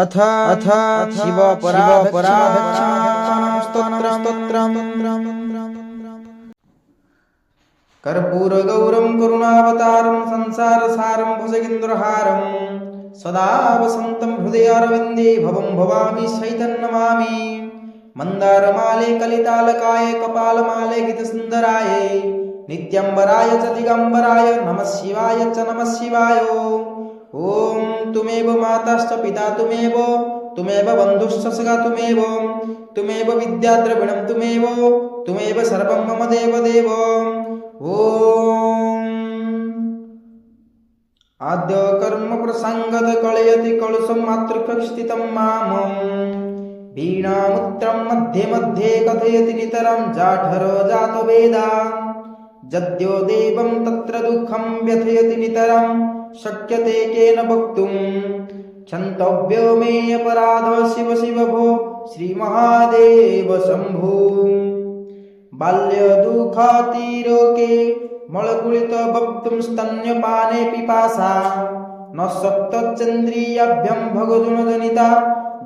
अथ शिवपराधक्षाणां स्तोत्रम् कर्पूरगौरं करुणावतारं संसारसारं भुजगेन्द्रहारं सदा वसन्तं हृदयारविन्दे भवं भवामि सहितं नमामि। मन्दारमाले कलितालकाय कपालमाले गीतसुन्दराय नित्याम्बराय च दिगम्बराय नमः शिवाय च नमः शिवाय। ॐ तुमेव माताश्च पिता तुमेव बन्धुश्च सखा तुमेव विद्याद्रविणं तुमेव सर्वं मम देवदेव। ॐ आद्य कर्म प्रसंगत कलयति कलुषं मातृकस्थितं मामं वीणामुत्रं मध्ये मध्ये कथयति नितरं जाठरो जातो वेदा जद्यो देवं तत्र दुःखं व्यथयति नितरं शक्यते केन वक्तुं क्षन्तव्यो मे अपराध शिव शिव भो श्रीमहादेव शम्भो। बाल्यदुःखातिरोके मलकुलित वक्तुं स्तन्यपाने पिपासा न सप्तचन्द्रियाभ्यं भगजुनजनिता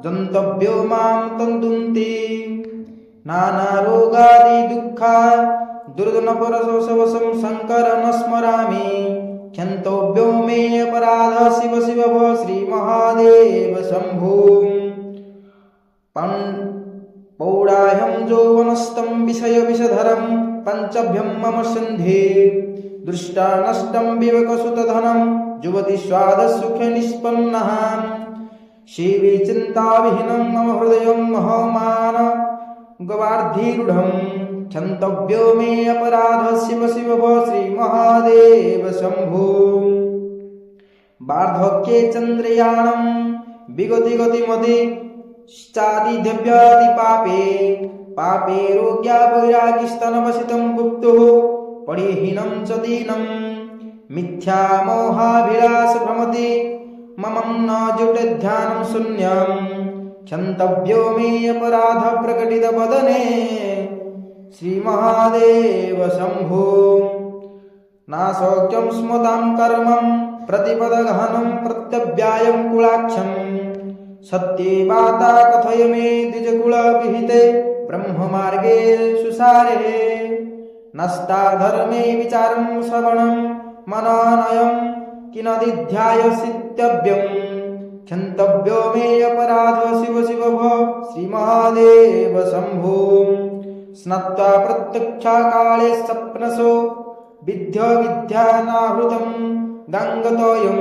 जन्तव्यो मां तन्तुन्ति नानारोगादि दुःखा दुर्दनपरशोषवशं शङ्कर न स्मरामि क्षन्तव्यो मे अपराध शिव शिव भो श्रीमहादेव शम्भो। पौडाह्यं यौवनस्तं विषयविषधरं पञ्चभ्यं मम सन्धे दृष्टा नष्टं विवेकसुतधनं युवति स्वादसुखनिष्पन्नः शिवे चिन्ताविहीनं मम हृदयं महमान गवार्धिरूढं क्षन्तव्यो मे अपराध शिव शिव भो श्रीमहादेव शम्भो। वार्धक्ये चन्द्रयाणं विगति गतिमति चादिध्यव्याति पापे रोग्या वैरागिस्तनवसितं गुप्तुः परिहीनं च दीनं मिथ्या मोहाभिलाष भ्रमति ममं न जुटे ध्यानं शून्यं क्षन्तव्यो मे अपराध प्रकटितवदने श्रीमहादेव शम्भो। नाशौक्यं स्मतां कर्मं प्रतिपदगहनं प्रत्यव्यायं कुलाक्षं सत्ये वाता कथय मे द्विजकुलविहिते ब्रह्ममार्गे सुसारे नष्टा धर्मे विचारं श्रवणं मननयं किनदिध्यायसित्यव्यं क्षन्तव्यो मे अपराध शिव शिव भो श्रीमहादेव शम्भो। स्नात्वा प्रत्यक्षकाले स्वप्नसो विद्यानाहृतं गङ्गतोयं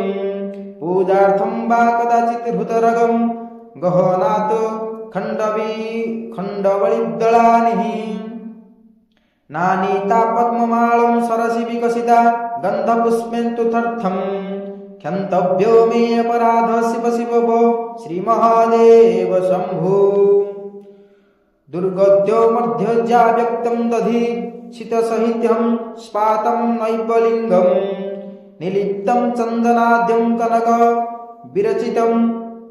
पूजार्थं वा कदाचित् हृतरगं गहनात् खण्डवलिदलानिः नानीता पद्ममालं सरसि विकसिता गन्धपुष्पेन्दुथर्थं क्षन्तव्यो मे अपराध शिव शिव भो श्रीमहादेव शम्भो। दुर्गद्यो मध्यज्या व्यक्तं दधि शितसहित्यं स्पातं नैवलिङ्गं निलिप्तं चन्दनाद्यं कनक विरचितं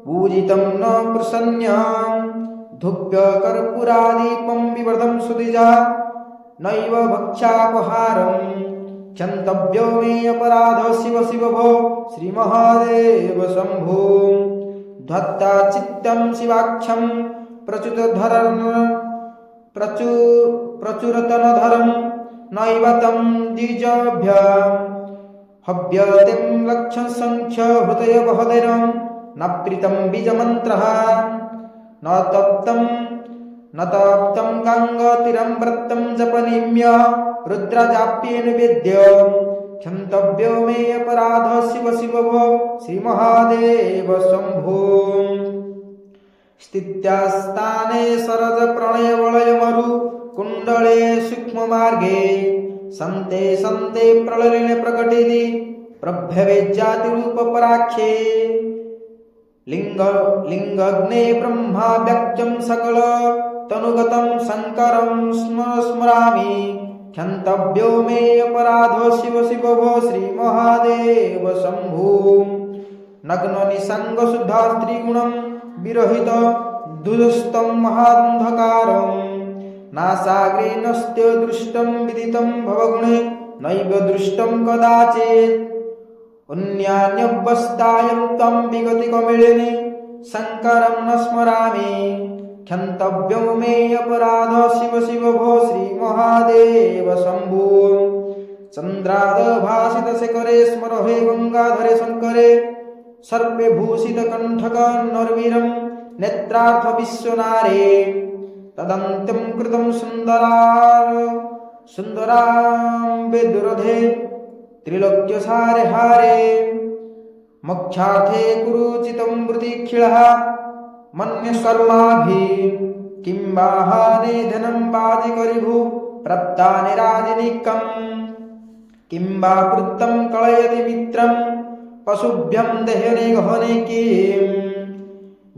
पूजितं न प्रसन्यं धूप्यकर्पूरादीपं विवर्धं सुदिजा नैव भक्ष्यापहारं क्षन्तव्यो मे अपराध शिव शिव भो श्रीमहादेव शम्भो। धत्ता चित्तं शिवाक्षं प्रचुरतनधरं नैव तं द्विजाभ्यां हव्यतिं लक्षसंख्य हृदयवहदिनं न प्रीतं बीजमन्त्रः न तप्तं गङ्गातीरं व्रतं जपनिम्य रुद्रजाप्येन वेद्य क्षन्तव्यो मे अपराध शिव शिव भो श्रीमहादेव शम्भो। स्थित्यास्ताने सरज प्रणयवलयमरु कुण्डले सूक्ष्ममार्गे सन्ते सन्ते प्रललिने प्रकटिति प्रभ्यवेज्जातिरूपपराख्ये लिङ्गग्ने ब्रह्मा व्यक्तं सकल तनुगतं शङ्करं स्मरामि क्षन्तव्यो मे अपराध शिव शिव भो श्रीमहादेव शम्भो। नग्ननिसङ्गशुद्धास्त्रिगुणं विरहित दुदस्तं महान्धकारं नासाग्रे नस्त्य दृष्टं विदितं भवगुणे नैव दृष्टं कदाचित् उन्यान्यवस्तायं त्वं विगतिकमिळिनि शङ्करं न स्मरामि क्षन्तव्यो मे अपराध शिव शिव भो श्रीमहादेव शम्भो चन्द्रादभासितशेखरे स्मर हे गङ्गाधरे शङ्करे सर्वे भूषितकण्ठक नरवीरं नेत्रार्थ विश्वनारे तदन्त्यं कृतं सुन्दराम्बे दुरधे त्रिलोक्यसारे हारे मोक्षार्थे कुरुचितं वृतिखिलः मन्यकर्माभिः किं वाहने धनं बाजिकरिभु प्राप्तानि राजनिकम् किं वा वृत्तं कलयति मित्रं पशुभ्यं देहने गहने किं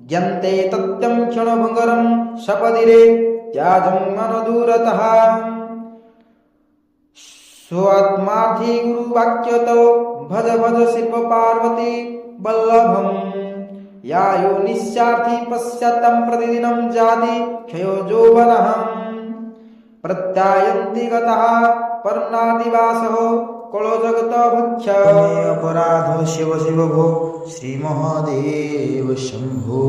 ज्ञन्ते तत्यं क्षणभङ्गरं सपदिरे त्याजं मनदूरतः स्वात्मार्थी गुरुवाक्यतो भज भज शिव पार्वती वल्लभम् यायो निस्यार्थी पश्चात्तं प्रतिदिनं जाति क्षयो यौवनः प्रत्यायन्ति गतः पर्णादिवासः कलो जगत भक्ष्य अपराधो शिव शिव भो श्रीमहादेव शम्भो।